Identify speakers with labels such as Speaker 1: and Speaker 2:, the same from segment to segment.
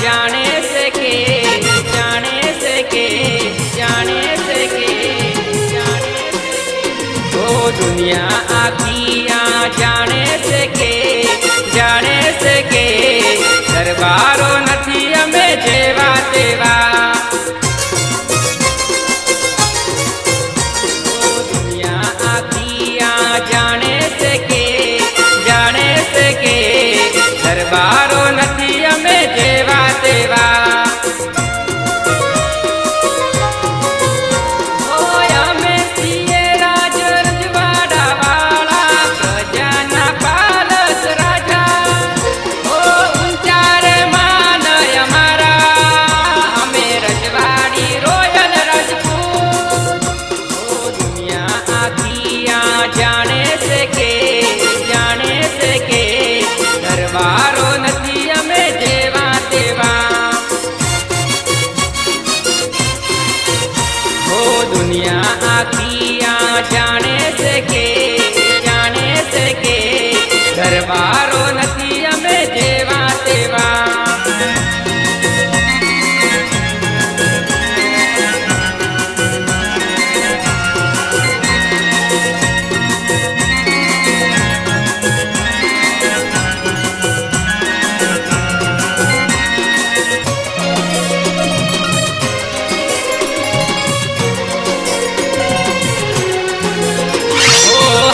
Speaker 1: जाने से के जाने से के जाने से के जाने से के ओ दुनिया आखिया जाने से के दरबारो नथी अमे जेवा तेवा ओ दुनिया आखिया जाने से के दरबारो नथी अमे जेवा तेवा जाने से के दरबारो नथी अमे जेवा तेवा हो दुनिया आखिया जाने से के दरबारो नथी अमे जेवा तेवा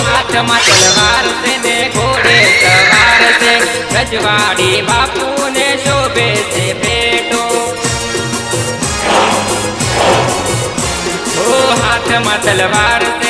Speaker 1: हाथ तलवार से ने घोड़े सवार से रजवाड़ी बापू ने शोभे से बेटो ओ हाथ में तलवार से